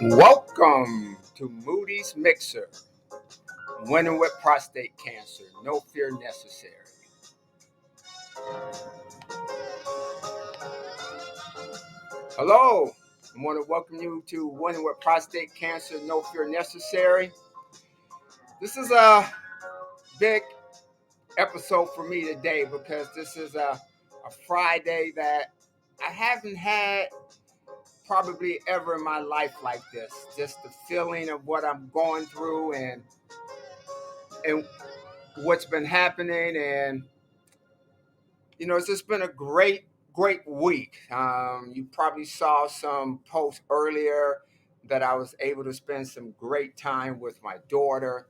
Welcome to Moody's Mixer. Winning with prostate cancer, no fear necessary. Hello, I want to welcome you to Winning with prostate cancer, no fear necessary. This is a big episode for me today because this is a Friday that I haven't had probably ever in my life like this. Just the feeling of what I'm going through and what's been happening, and it's just been a great week. You probably saw some posts earlier that I was able to spend some great time with my daughter,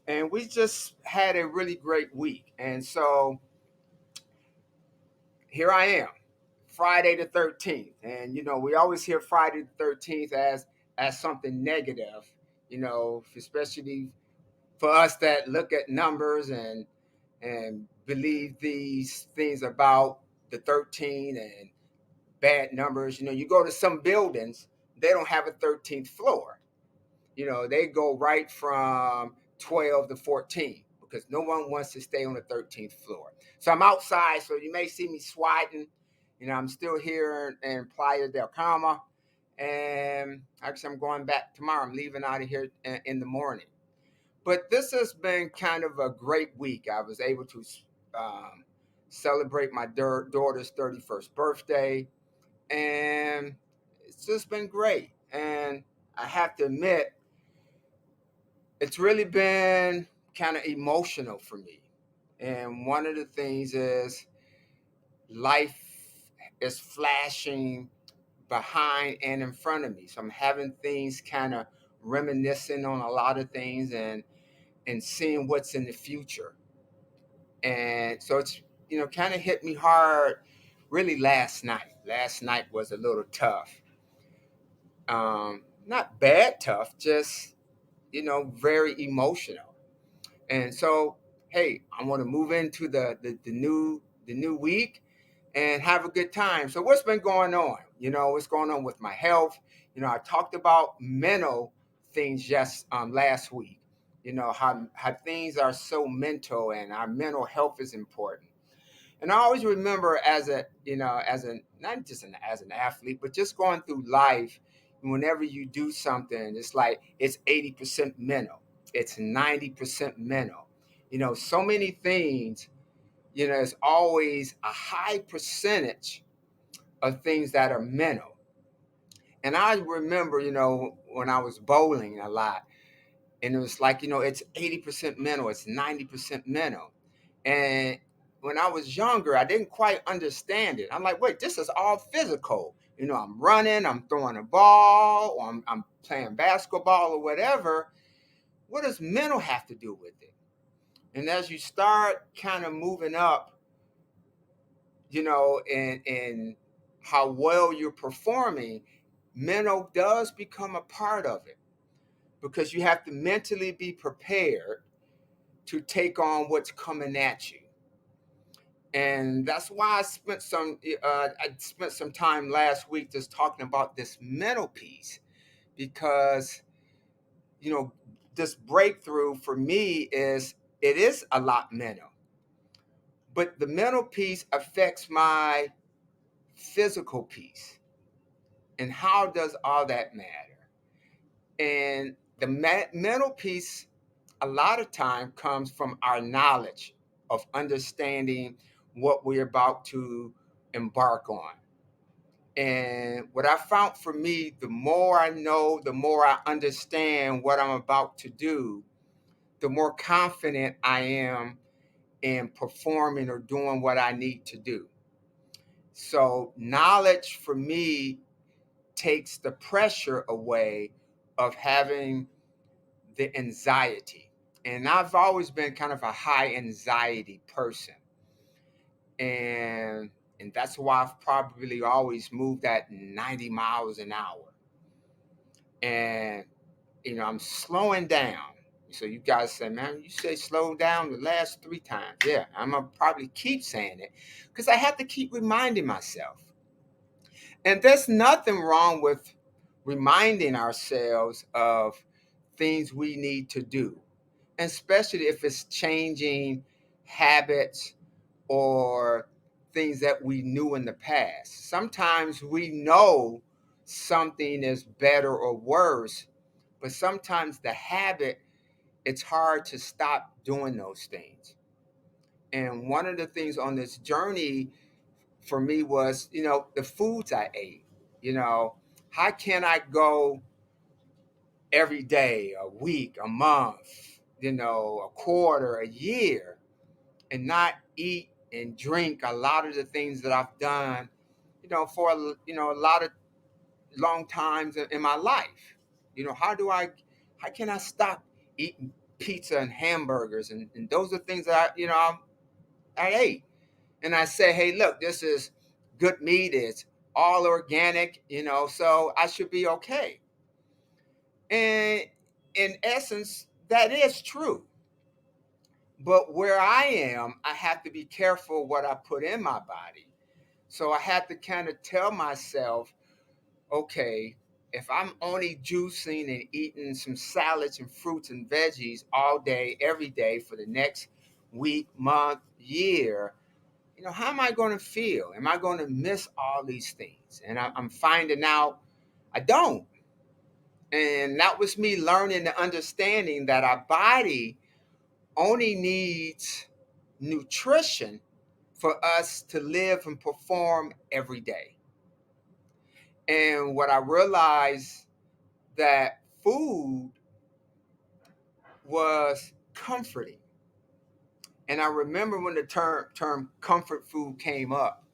and we just had a really great week. And so here I am, Friday the 13th, and we always hear Friday the 13th as something negative, especially for us that look at numbers and believe these things about the 13 and bad numbers. You go to some buildings, they don't have a 13th floor. They go right from 12 to 14 because no one wants to stay on the 13th floor. So I'm outside, so you may see me swatting. I'm still here in Playa del Carmen, and actually I'm going back tomorrow. I'm leaving out of here in the morning. But this has been kind of a great week. I was able to celebrate my daughter's 31st birthday, and it's just been great. And I have to admit, it's really been kind of emotional for me. And one of the things is life is flashing behind and in front of me. So I'm having things kind of reminiscing on a lot of things and seeing what's in the future. And so it's, kind of hit me hard really last night. Last night was a little tough. Not bad tough, just, very emotional. And so, hey, I want to move into the new week. and have a good time. So what's been going on? What's going on with my health? I talked about mental things just last week. How things are so mental, and our mental health is important. And I always remember as a not just as an athlete, but just going through life, whenever you do something, it's like it's 80% mental, it's 90% mental. So many things, it's always a high percentage of things that are mental. And I remember, when I was bowling a lot, and it was like, it's 80% mental, it's 90% mental. And when I was younger, I didn't quite understand it. I'm like, wait, this is all physical. I'm running, I'm throwing a ball, or I'm playing basketball or whatever. What does mental have to do with it? And as you start kind of moving up, and how well you're performing, mental does become a part of it, because you have to mentally be prepared to take on what's coming at you. And that's why I spent some time last week just talking about this mental piece, because you know this breakthrough for me is, it is a lot mental, but the mental piece affects my physical piece. And how does all that matter? And the mental piece, a lot of time, comes from our knowledge of understanding what we're about to embark on. And what I found for me, the more I know, the more I understand what I'm about to do, the more confident I am in performing or doing what I need to do. So, knowledge for me takes the pressure away of having the anxiety. And I've always been kind of a high anxiety person. And that's why I've probably always moved at 90 miles an hour. And I'm slowing down. So you guys say, man, you say slow down the last 3 times. Yeah, I'm gonna probably keep saying it, because I have to keep reminding myself. And there's nothing wrong with reminding ourselves of things we need to do, especially if it's changing habits or things that we knew in the past. Sometimes we know something is better or worse, but sometimes the habit, it's hard to stop doing those things. And one of the things on this journey for me was, the foods I ate. You know, how can I go every day, a week, a month, a quarter, a year, and not eat and drink a lot of the things that I've done, for a lot of long times in my life. How can I stop eating pizza and hamburgers, and those are things that I ate. And I say, hey, look, this is good meat, it's all organic, so I should be okay. And in essence, that is true. But where I am, I have to be careful what I put in my body. So I had to kind of tell myself, okay, if I'm only juicing and eating some salads and fruits and veggies all day, every day for the next week, month, year, how am I going to feel? Am I going to miss all these things? And I'm finding out I don't. And that was me learning the understanding that our body only needs nutrition for us to live and perform every day. And what I realized, that food was comforting. And I remember when the term comfort food came up,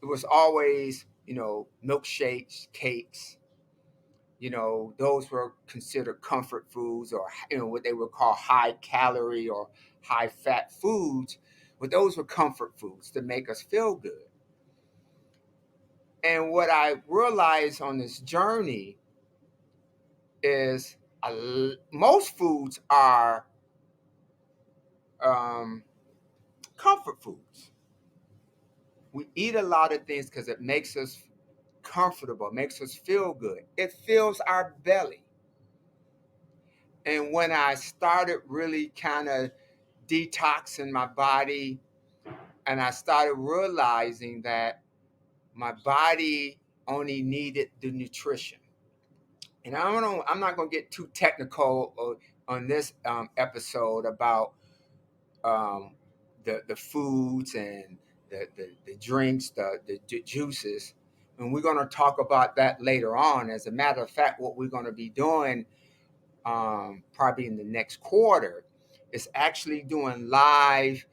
it was always, milkshakes, cakes, those were considered comfort foods, or, what they would call high calorie or high fat foods. But those were comfort foods to make us feel good. And what I realized on this journey is, most foods are um, comfort foods. We eat a lot of things because it makes us comfortable, makes us feel good. It fills our belly. And when I started really kind of detoxing my body, and I started realizing that my body only needed the nutrition. And I'm not going to get too technical on this episode about um, the foods and the drinks, the juices. And we're going to talk about that later on. As a matter of fact, what we're going to be doing probably in the next quarter is actually doing live,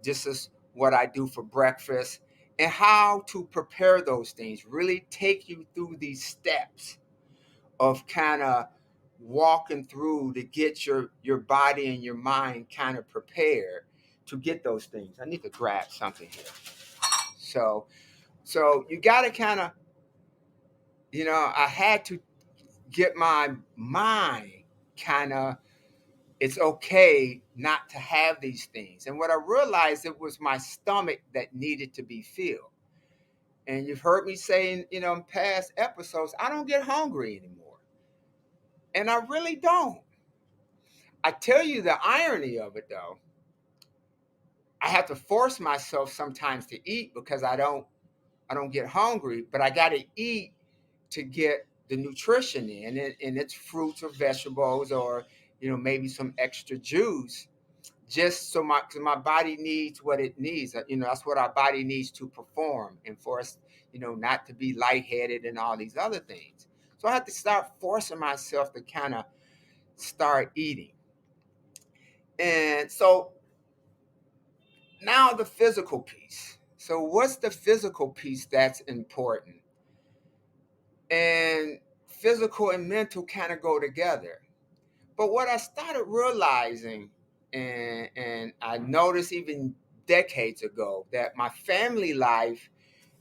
this is what I do for breakfast and how to prepare those things, really take you through these steps of kind of walking through to get your body and your mind kind of prepared to get those things. I need to grab something here. So you got to kind of, I had to get my mind kind of, it's okay not to have these things. And what I realized, it was my stomach that needed to be filled. And you've heard me saying, in past episodes, I don't get hungry anymore. And I really don't. I tell you the irony of it though. I have to force myself sometimes to eat because I don't get hungry, but I got to eat to get the nutrition in, and it's fruits or vegetables or maybe some extra juice, just so my body needs what it needs. That's what our body needs to perform, and for us, not to be lightheaded and all these other things. So I have to start forcing myself to kind of start eating. And so now the physical piece. So what's the physical piece that's important? And physical and mental kind of go together. But what I started realizing, and I noticed even decades ago, that my family life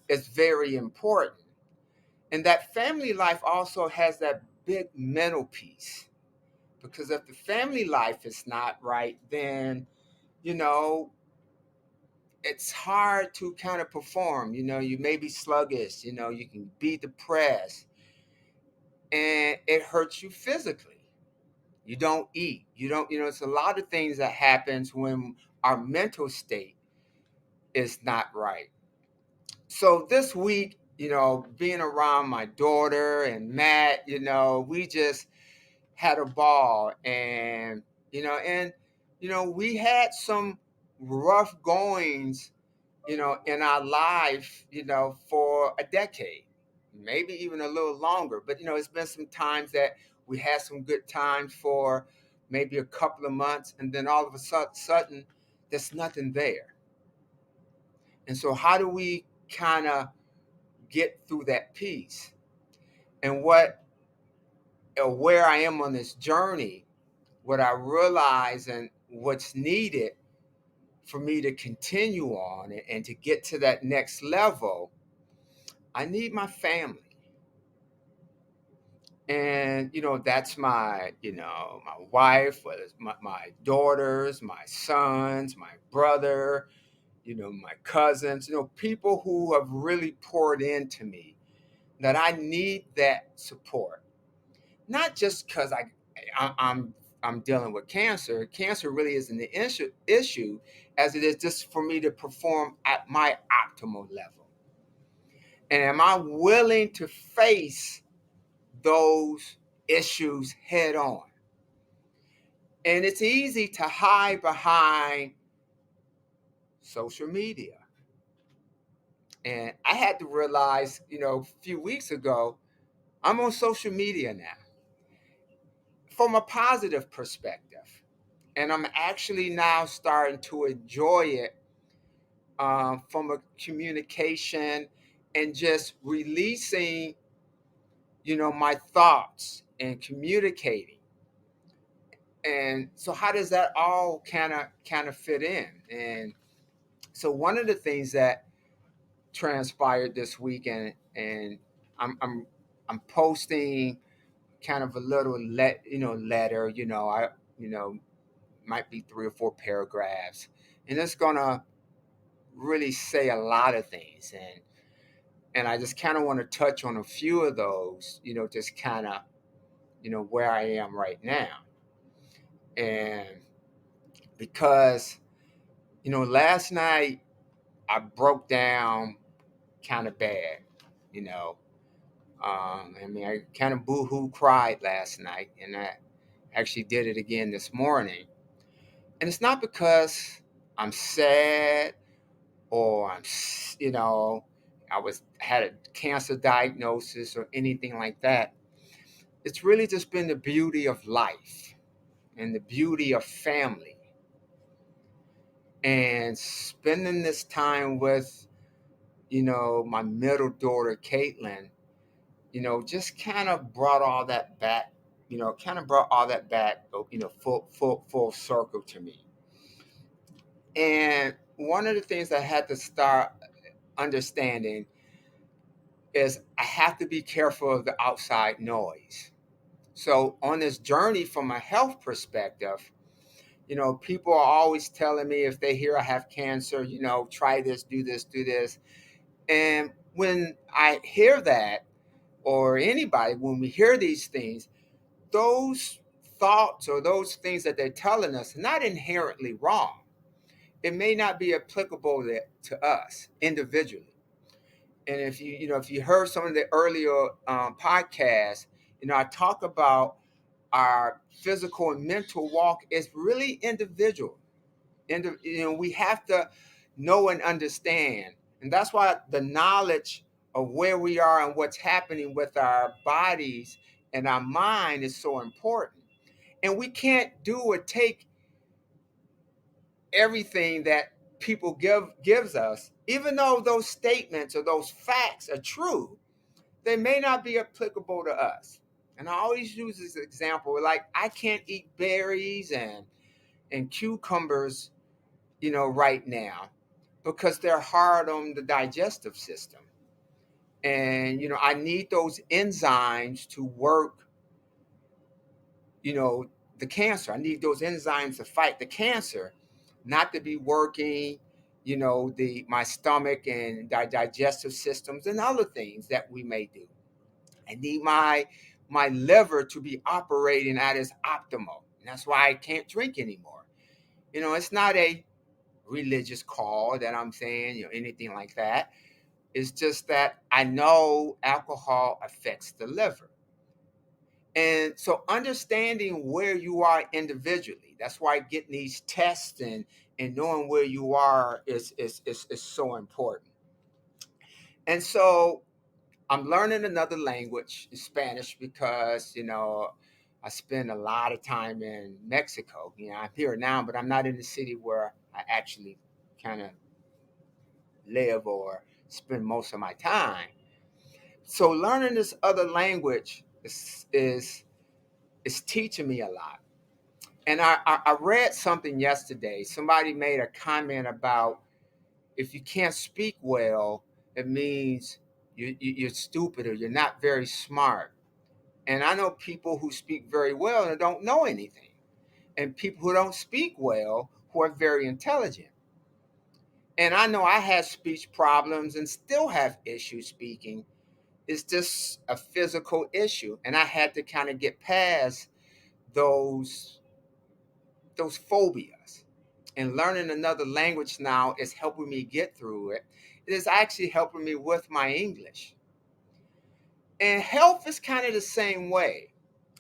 is very important. And that family life also has that big mental piece. Because if the family life is not right, then, you know, it's hard to kind of perform. You may be sluggish, you can be depressed, and it hurts you physically. You don't eat. You don't, it's a lot of things that happens when our mental state is not right. So this week, being around my daughter and Matt, we just had a ball, and we had some rough goings, in our life, for a decade, maybe even a little longer. But, it's been some times that we had some good times for maybe a couple of months, and then all of a sudden, there's nothing there. And so, how do we kind of get through that piece? And where I am on this journey, what I realize and what's needed for me to continue on and to get to that next level, I need my family. And that's my wife, my daughters, my sons, my brother, my cousins, people who have really poured into me, that I need that support. Not just because I'm dealing with cancer really isn't the issue as it is just for me to perform at my optimal level. And am I willing to face those issues head on? And it's easy to hide behind social media. And I had to realize, a few weeks ago, I'm on social media now from a positive perspective. And I'm actually now starting to enjoy it from a communication and just releasing, my thoughts and communicating. And so how does that all kind of fit in? And so one of the things that transpired this weekend, and I'm posting kind of a little letter, I you know might be 3 or 4 paragraphs, and it's gonna really say a lot of things, and I just kind of want to touch on a few of those, just kind of, where I am right now. And because, last night I broke down kind of bad, you know. I mean, I kind of boo-hoo cried last night, and I actually did it again this morning. And it's not because I'm sad or I had a cancer diagnosis or anything like that. It's really just been the beauty of life and the beauty of family and spending this time with, my middle daughter, Caitlin, just kind of brought all that back, full circle to me. And one of the things I had to start understanding is I have to be careful of the outside noise. So on this journey from a health perspective, people are always telling me if they hear I have cancer, try this, do this, do this. And when I hear that, or anybody, when we hear these things, those thoughts or those things that they're telling us are not inherently wrong. It may not be applicable to us individually. And if you heard some of the earlier podcasts, I talk about our physical and mental walk is really individual. We have to know and understand, and that's why the knowledge of where we are and what's happening with our bodies and our mind is so important. And we can't do or take everything that people gives us, even though those statements or those facts are true, they may not be applicable to us. And I always use this example, like I can't eat berries and cucumbers, right now because they're hard on the digestive system. And I need those enzymes to work, you know, the cancer. I need those enzymes to fight the cancer, not to be working, the my stomach and digestive systems and other things that we may do. I need my liver to be operating at its optimal. And that's why I can't drink anymore. It's not a religious call that I'm saying, anything like that. It's just that I know alcohol affects the liver. And so understanding where you are individually, that's why getting these tests and knowing where you are is so important. And so I'm learning another language, Spanish, because, I spend a lot of time in Mexico. I'm here now, but I'm not in the city where I actually kind of live or spend most of my time. So learning this other language is teaching me a lot. And I read something yesterday. Somebody made a comment about if you can't speak well, it means you're stupid or you're not very smart. And I know people who speak very well and don't know anything, and people who don't speak well who are very intelligent. And I know I had speech problems and still have issues speaking. It's just a physical issue, and I had to kind of get past those those phobias. And learning another language now is helping me get through it. It is actually helping me with my English. And health is kind of the same way.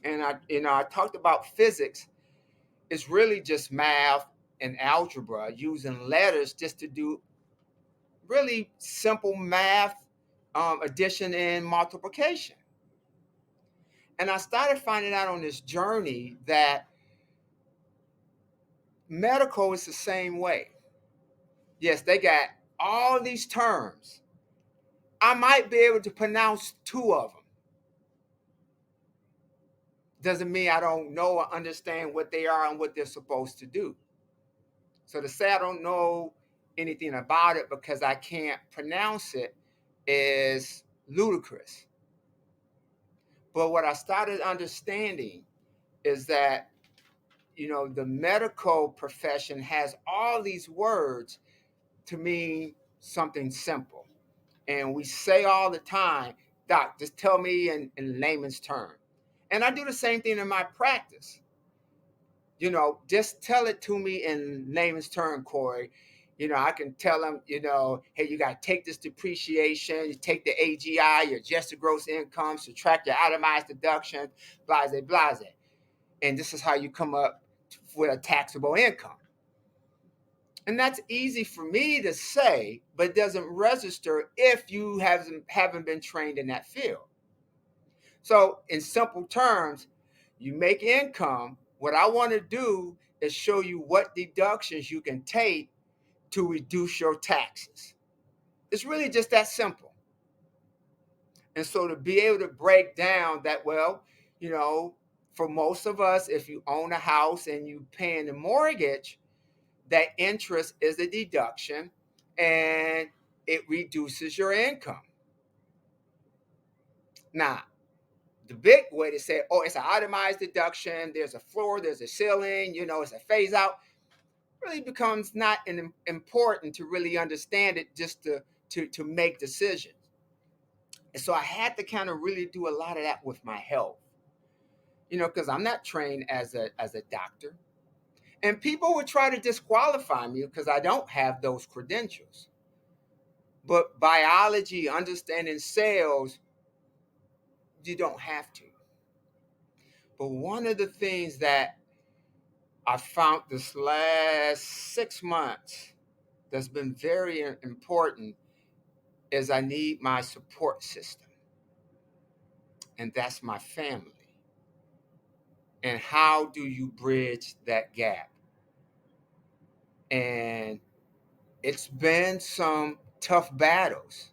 And I talked about physics. It's really just math and algebra using letters just to do really simple math, addition and multiplication. And I started finding out on this journey that medical is the same way. Yes, they got all these terms. I might be able to pronounce two of them. Doesn't mean I don't know or understand what they are and what they're supposed to do. So to say I don't know anything about it because I can't pronounce it is ludicrous. But what I started understanding is that, the medical profession has all these words to mean something simple. And we say all the time, Doc, just tell me in layman's term. And I do the same thing in my practice. Just tell it to me in layman's term, Corey. I can tell them, hey, you got to take this depreciation, you take the AGI, your adjusted gross income, subtract your itemized deductions, blase, blase. And this is how you come up with a taxable income. And that's easy for me to say, but it doesn't register if you haven't been trained in that field. So, in simple terms, you make income. What I want to do is show you what deductions you can take to reduce your taxes. It's really just that simple. And so, to be able to break down that, well, you know, for most of us, if you own a house and you paying the mortgage, that interest is a deduction and it reduces your income. Now, the big way to say, oh, it's an itemized deduction, there's a floor, there's a ceiling, it's a phase out, really becomes not important to really understand it, just to make decisions. And so I had to kind of really do a lot of that with my health, because I'm not trained as a doctor. And people would try to disqualify me because I don't have those credentials. But biology, understanding cells, you don't have to. But one of the things that I found this last 6 months that's been very important is I need my support system, and that's my family. And how do you bridge that gap? And it's been some tough battles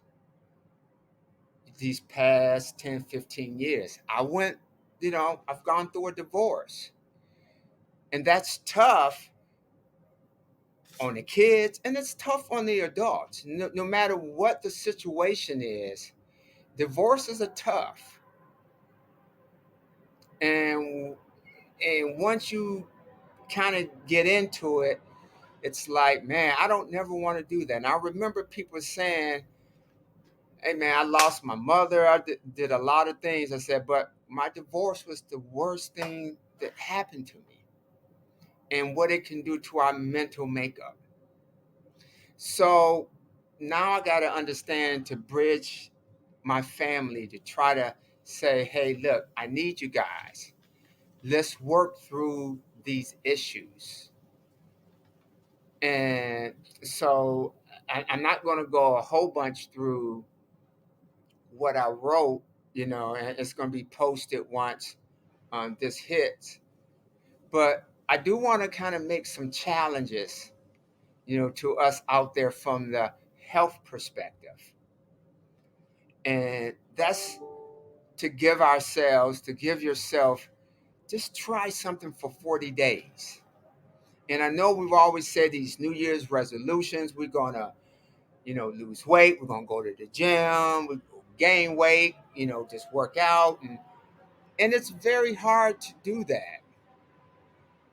these past 10, 15 years. I've gone through a divorce, and that's tough on the kids and it's tough on the adults. No matter what the situation is, divorces are tough. And once you kind of get into it, it's like, man, I don't never want to do that. And I remember people saying, hey, man, I lost my mother. I did a lot of things. I said, but my divorce was the worst thing that happened to me and what it can do to our mental makeup. So now I got to understand to bridge my family to try to say, hey, look, I need you guys. Let's work through these issues. And so I'm not going to go a whole bunch through what I wrote, and it's going to be posted once this hits. But I do want to kind of make some challenges, to us out there from the health perspective. And that's to give yourself, just try something for 40 days. And I know we've always said these New Year's resolutions, we're going to, lose weight, we're going to go to the gym, we gain weight, just work out. And it's very hard to do that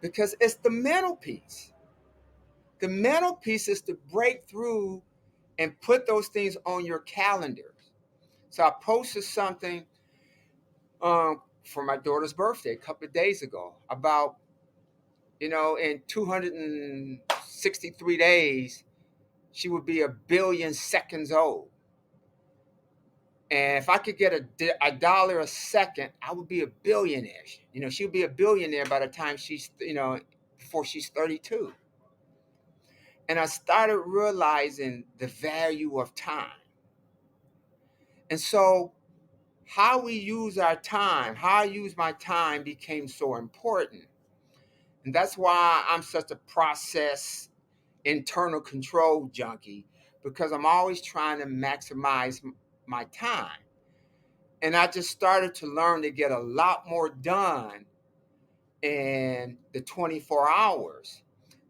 because it's the mental piece. The mental piece is to break through and put those things on your calendar. So I posted something for my daughter's birthday a couple of days ago about, in 263 days, she would be a billion seconds old. And if I could get a dollar a second, I would be a billionaire. She would be a billionaire by the time before she's 32. And I started realizing the value of time. And so how we use our time, how I use my time became so important. And that's why I'm such a process internal control junkie, because I'm always trying to maximize my time. And I just started to learn to get a lot more done in the 24 hours.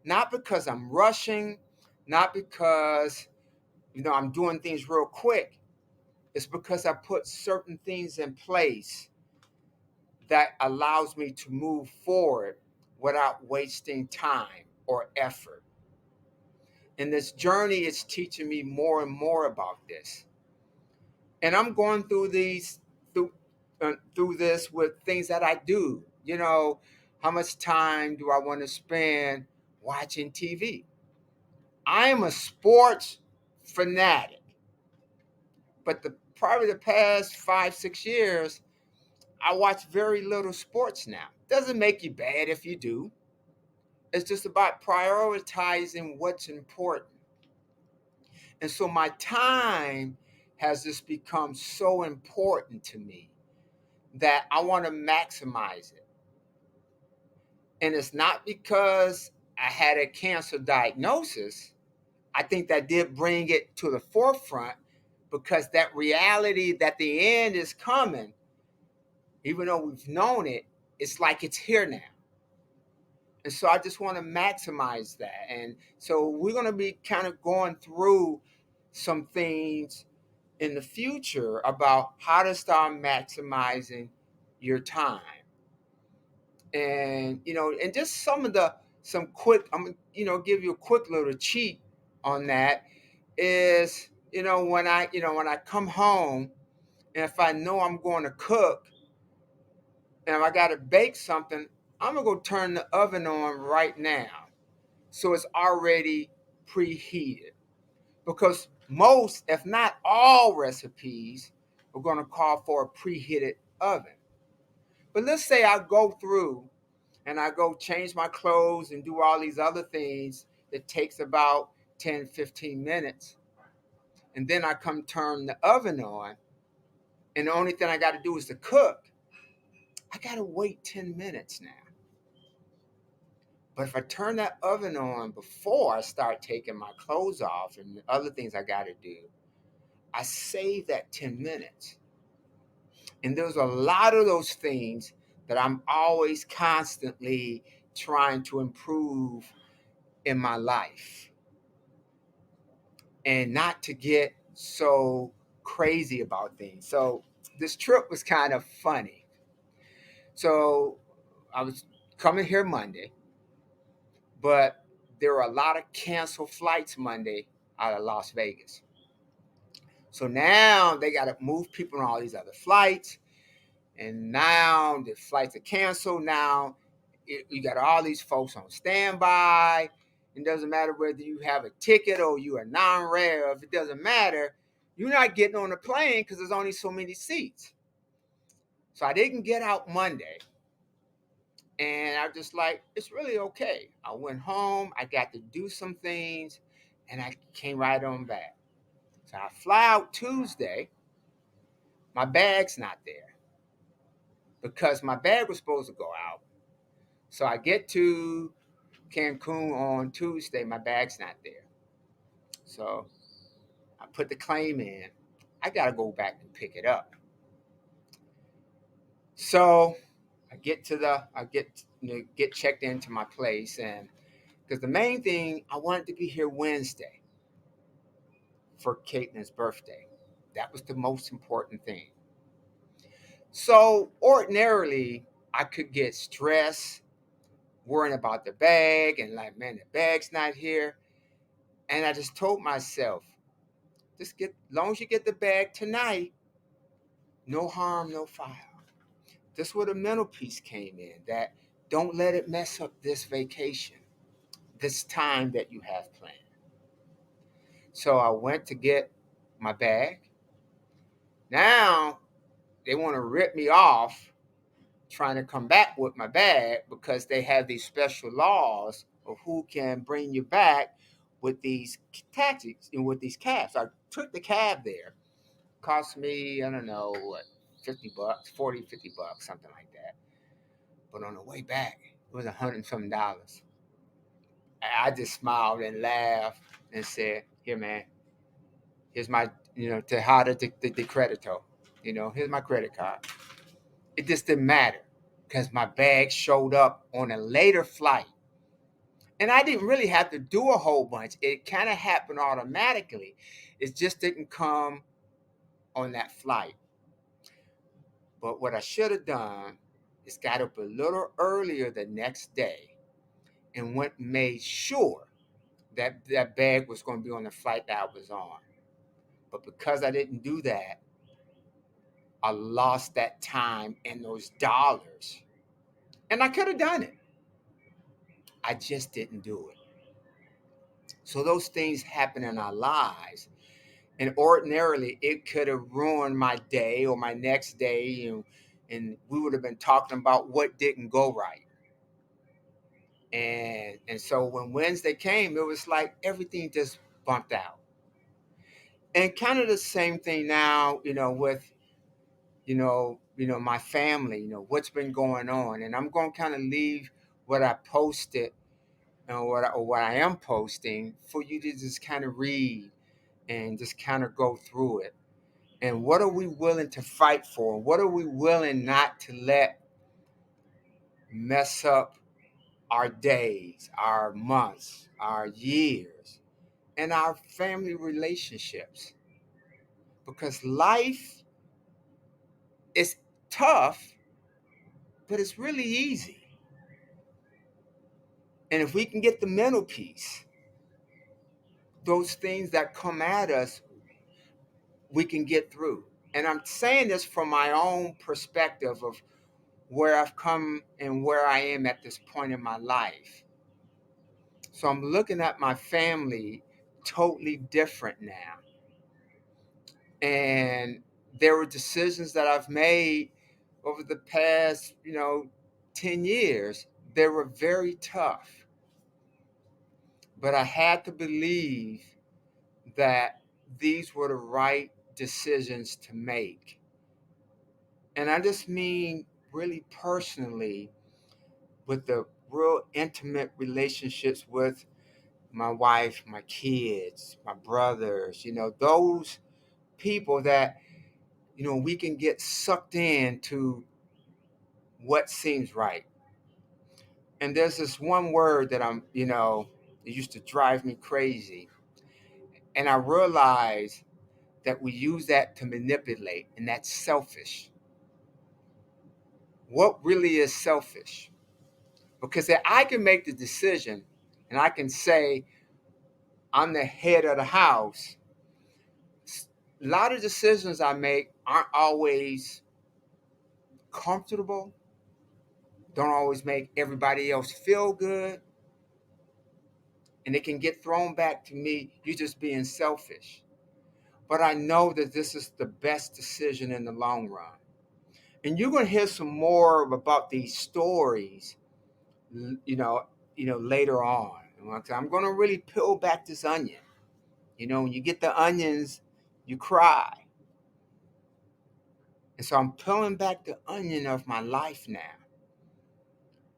Not because I'm rushing, not because, I'm doing things real quick. It's because I put certain things in place that allows me to move forward without wasting time or effort. In this journey, it's teaching me more and more about this. And I'm going through through through this with things that I do. How much time do I want to spend watching TV? I am a sports fanatic, but probably the past 5 6 years, I watch very little sports now. Doesn't make you bad if you do. It's just about prioritizing what's important. And so my time has just become so important to me that I want to maximize it. And it's not because I had a cancer diagnosis. I think that did bring it to the forefront because that reality that the end is coming, even though we've known it, it's like it's here now. And so I just want to maximize that. And so we're going to be kind of going through some things in the future about how to start maximizing your time. And and just some quick, I'm gonna give you a quick little cheat on that is, when I come home, and if I know I'm going to cook and if I got to bake something, I'm gonna go turn the oven on right now so it's already preheated, because most, if not all, recipes are going to call for a preheated oven. But let's say I go through and I go change my clothes and do all these other things that takes about 10 15 minutes, and then I come turn the oven on, and the only thing I got to do is to cook. I got to wait 10 minutes now. But if I turn that oven on before I start taking my clothes off and the other things I got to do, I save that 10 minutes. And there's a lot of those things that I'm always constantly trying to improve in my life, and not to get so crazy about things. So this trip was kind of funny. So I was coming here Monday, but there were a lot of canceled flights Monday out of Las Vegas. So now they got to move people on all these other flights. And now the flights are canceled. Now you got all these folks on standby. It doesn't matter whether you have a ticket or you are non-rev. It doesn't matter. You're not getting on the plane because there's only so many seats. So I didn't get out Monday. And I was just like, it's really okay. I went home. I got to do some things. And I came right on back. So I fly out Tuesday. My bag's not there because my bag was supposed to go out. So I get to Cancun on Tuesday. My bag's not there. So I put the claim in. I got to go back and pick it up. So I get checked into my place, and because the main thing, I wanted to be here Wednesday for Caitlin's birthday. That was the most important thing. So ordinarily, I could get stressed worrying about the bag and like, man, the bag's not here. And I just told myself, just get, as long as you get the bag tonight, no harm, no foul. This where the mental piece came in, that don't let it mess up this vacation, this time that you have planned. So I went to get my bag. Now they want to rip me off trying to come back with my bag because they have these special laws of who can bring you back with these taxis and with these cabs. I took the cab there. Cost me, I don't know, what, $50, 40, $50, something like that. But on the way back, it was $100 and something dollars. I just smiled and laughed and said, here, man, here's my, Tejada de Credito. Here's my credit card. It just didn't matter because my bag showed up on a later flight. And I didn't really have to do a whole bunch. It kind of happened automatically. It just didn't come on that flight. But what I should have done is got up a little earlier the next day and made sure that bag was going to be on the flight that I was on. But because I didn't do that, I lost that time and those dollars. And I could have done it. I just didn't do it. So those things happen in our lives. And ordinarily, it could have ruined my day or my next day. And we would have been talking about what didn't go right. And so when Wednesday came, it was like everything just bumped out. And kind of the same thing now, with my family, what's been going on. And I'm going to kind of leave what I posted and what I am posting for you to just kind of read and just kind of go through it. And what are we willing to fight for? What are we willing not to let mess up our days, our months, our years, and our family relationships? Because life is tough, but it's really easy. And if we can get the mental peace, those things that come at us, we can get through. And I'm saying this from my own perspective of where I've come and where I am at this point in my life. So I'm looking at my family totally different now. And there were decisions that I've made over the past, 10 years. They were very tough. But I had to believe that these were the right decisions to make. And I just mean really personally, with the real intimate relationships with my wife, my kids, my brothers, those people that, we can get sucked into what seems right. And there's this one word that it used to drive me crazy. And I realized that we use that to manipulate, and that's selfish. What really is selfish? Because if I can make the decision and I can say I'm the head of the house, a lot of decisions I make aren't always comfortable, don't always make everybody else feel good, and it can get thrown back to me, you just being selfish. But I know that this is the best decision in the long run. And you're going to hear some more about these stories, you know, later on. I'm going to really peel back this onion. When you get the onions, you cry. And so I'm peeling back the onion of my life now.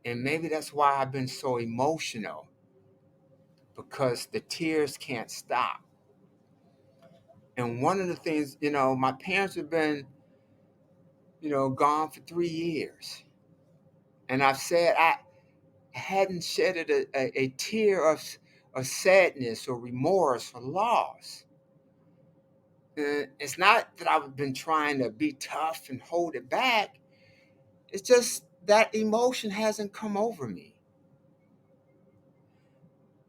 And maybe that's why I've been so emotional, because the tears can't stop. And one of the things, my parents have been, gone for 3 years. And I've said I hadn't shedded a tear of sadness or remorse or loss. And it's not that I've been trying to be tough and hold it back. It's just that emotion hasn't come over me.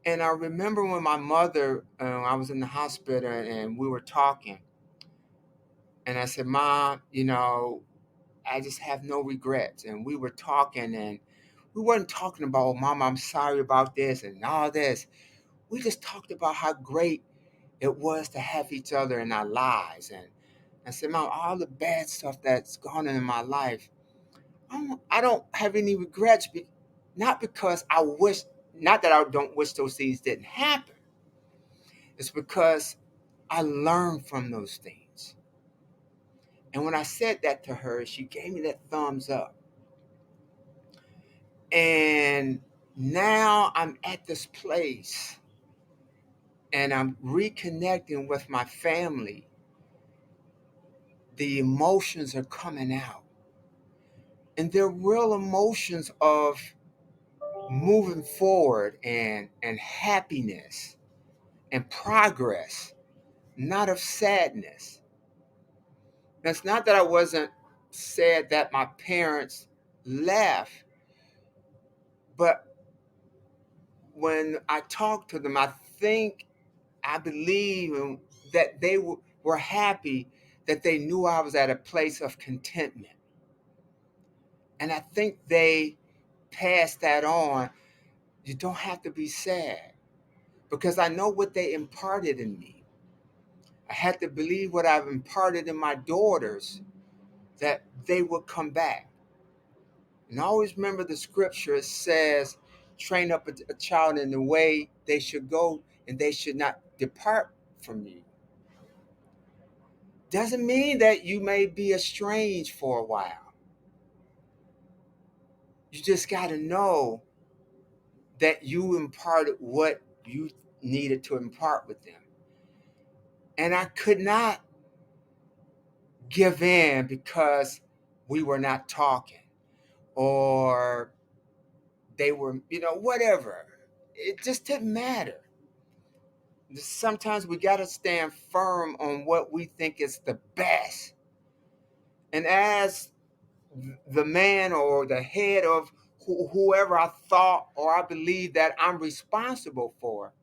And I remember when my mother, I was in the hospital and we were talking. And I said, Mom, I just have no regrets. And we were talking, and we weren't talking about, oh, Mom, I'm sorry about this and all this. We just talked about how great it was to have each other in our lives. And I said, Mom, all the bad stuff that's gone on in my life, I don't have any regrets. Not because not that I don't wish those things didn't happen. It's because I learned from those things. And when I said that to her, she gave me that thumbs up. And now I'm at this place and I'm reconnecting with my family. The emotions are coming out. And they're real emotions of moving forward and happiness and progress, not of sadness. It's not that I wasn't sad that my parents left, but when I talk to them, I think, I believe that they were happy that they knew I was at a place of contentment. And I think they passed that on. You don't have to be sad because I know what they imparted in me. I had to believe what I've imparted in my daughters, that they would come back. And I always remember the scripture says, train up a child in the way they should go, and they should not depart from you. Doesn't mean that you may be estranged for a while. You just got to know that you imparted what you needed to impart with them. And I could not give in because we were not talking, or they were, whatever. It just didn't matter. Sometimes we got to stand firm on what we think is the best. And as the man or the head of whoever I thought or I believe that I'm responsible for,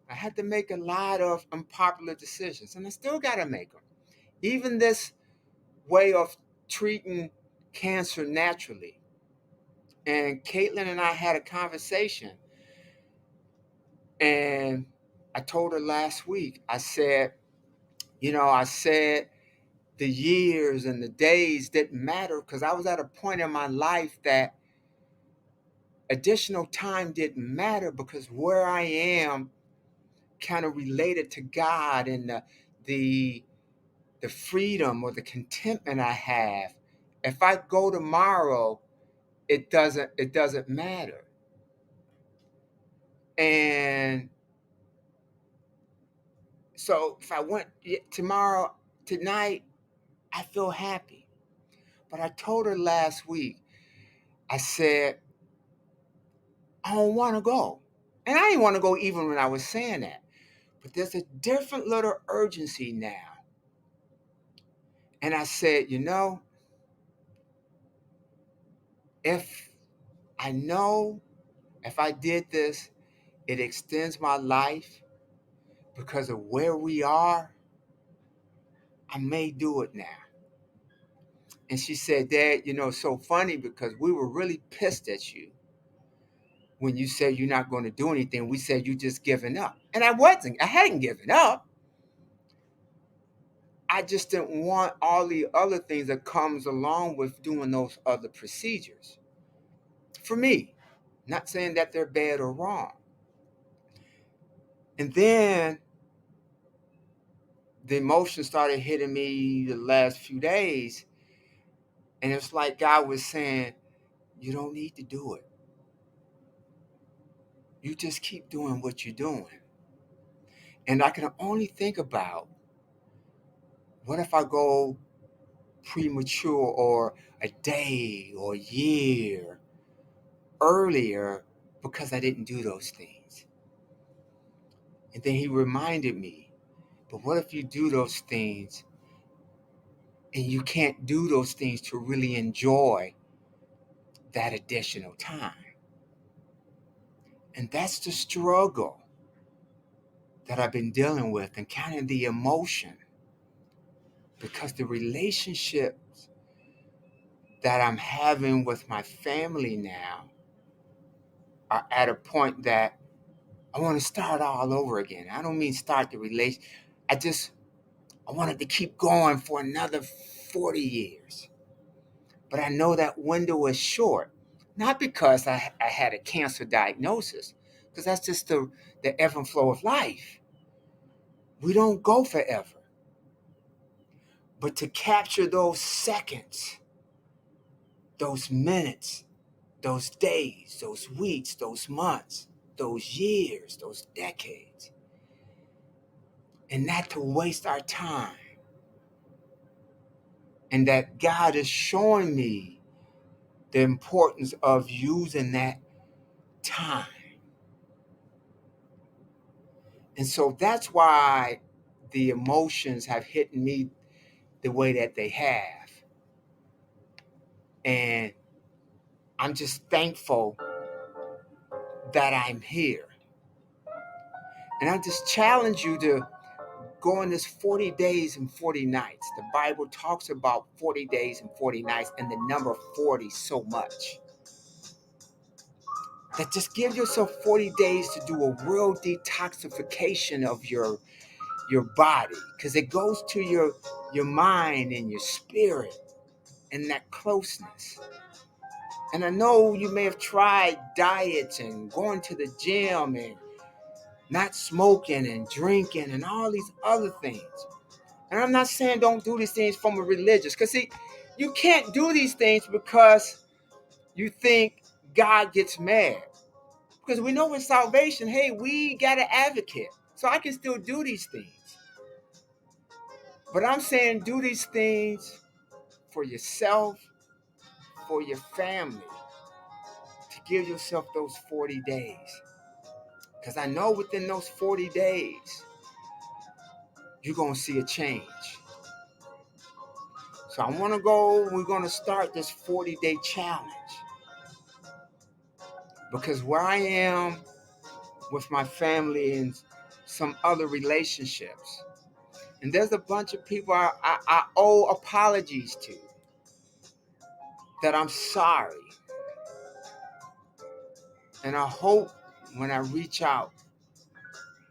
I had to make a lot of unpopular decisions, and I still got to make them. Even this way of treating cancer naturally. And Caitlin and I had a conversation, and I told her last week, I said, I said the years and the days didn't matter because I was at a point in my life that additional time didn't matter because where I am kind of related to God and the the freedom or the contentment I have. If I go tomorrow, it doesn't matter. And so if I went tomorrow, tonight, I feel happy. But I told her last week, I said, I don't want to go. And I didn't want to go even when I was saying that. But there's a different little urgency now. And I said, if I know if I did this, it extends my life because of where we are, I may do it now. And she said, Dad, it's so funny because we were really pissed at you when you said you're not going to do anything. We said you just giving up. And I wasn't. I hadn't given up. I just didn't want all the other things that comes along with doing those other procedures. For me, not saying that they're bad or wrong. And then the emotion started hitting me the last few days. And it's like God was saying, you don't need to do it. You just keep doing what you're doing. And I can only think about, what if I go premature or a day or a year earlier because I didn't do those things? And then he reminded me, but what if you do those things and you can't do those things to really enjoy that additional time? And that's the struggle that I've been dealing with, and kind of the emotion, because the relationships that I'm having with my family now are at a point that I want to start all over again. I don't mean start the relation. I wanted to keep going for another 40 years. But I know that window is short. Not because I had a cancer diagnosis, because that's just the ebb and flow of life. We don't go forever. But to capture those seconds, those minutes, those days, those weeks, those months, those years, those decades, and not to waste our time. And that God is showing me the importance of using that time. And so that's why the emotions have hit me the way that they have. And I'm just thankful that I'm here. And I just challenge you to go on this 40 days and 40 nights. The Bible talks about 40 days and 40 nights and the number 40 so much. That just give yourself 40 days to do a real detoxification of your body, because it goes to your mind and your spirit and that closeness. And I know you may have tried diets and going to the gym and not smoking and drinking and all these other things. And I'm not saying don't do these things from a religious, because see, you can't do these things because you think God gets mad. Because we know with salvation, hey, we got an advocate. So I can still do these things. But I'm saying do these things for yourself, for your family, to give yourself those 40 days. Because I know within those 40 days, you're going to see a change. So we're going to start this 40-day challenge. Because where I am with my family and some other relationships, and there's a bunch of people I owe apologies to, that I'm sorry. And I hope when I reach out,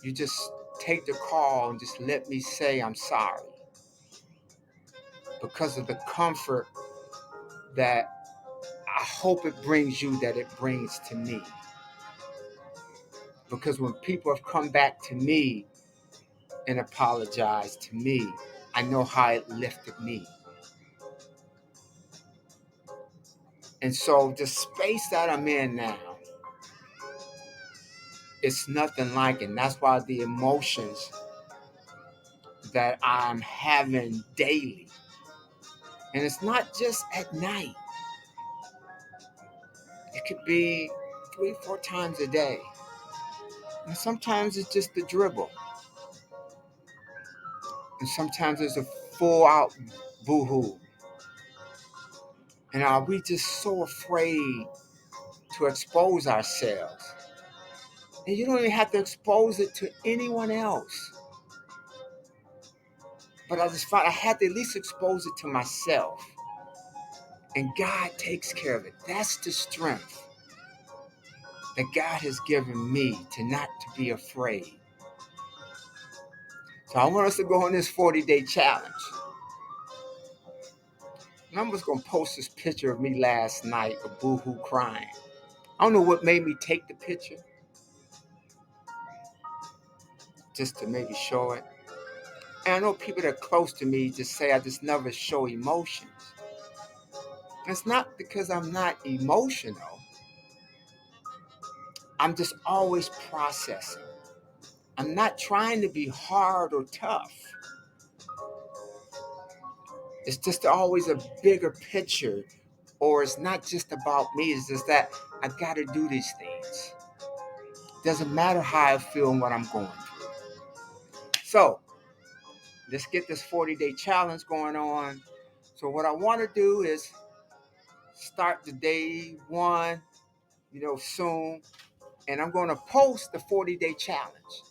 you just take the call and just let me say I'm sorry, because of the comfort that I hope it brings you, that it brings to me. Because when people have come back to me and apologized to me, I know how it lifted me. And so the space that I'm in now, it's nothing like it. And that's why the emotions that I'm having daily, and it's not just at night. It could be 3-4 times a day. And sometimes it's just the dribble. And sometimes it's a full out boo-hoo. And are we just so afraid to expose ourselves? And you don't even have to expose it to anyone else. But I just thought I had to at least expose it to myself. And God takes care of it. That's the strength that God has given me, to not to be afraid. So I want us to go on this 40-day challenge. And I'm just going to post this picture of me last night of boo-hoo crying. I don't know what made me take the picture, just to maybe show it. And I know people that are close to me just say I just never show emotions. And it's not because I'm not emotional. I'm just always processing. I'm not trying to be hard or tough. It's just always a bigger picture, or it's not just about me. It's just that I got to do these things. Doesn't matter how I feel and what I'm going through. So let's get this 40-day challenge going on. So what I want to do is start the day one, soon. And I'm going to post the 40-day challenge.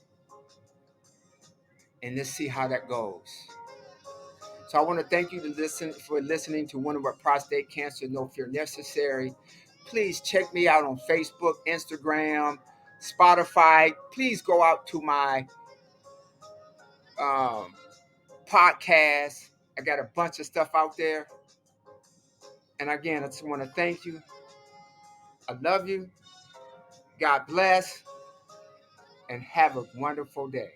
And let's see how that goes. So I want to thank you for listening to One About Prostate Cancer, No Fear Necessary. Please check me out on Facebook, Instagram, Spotify. Please go out to my podcast. I got a bunch of stuff out there. And again, I just want to thank you. I love you. God bless. And have a wonderful day.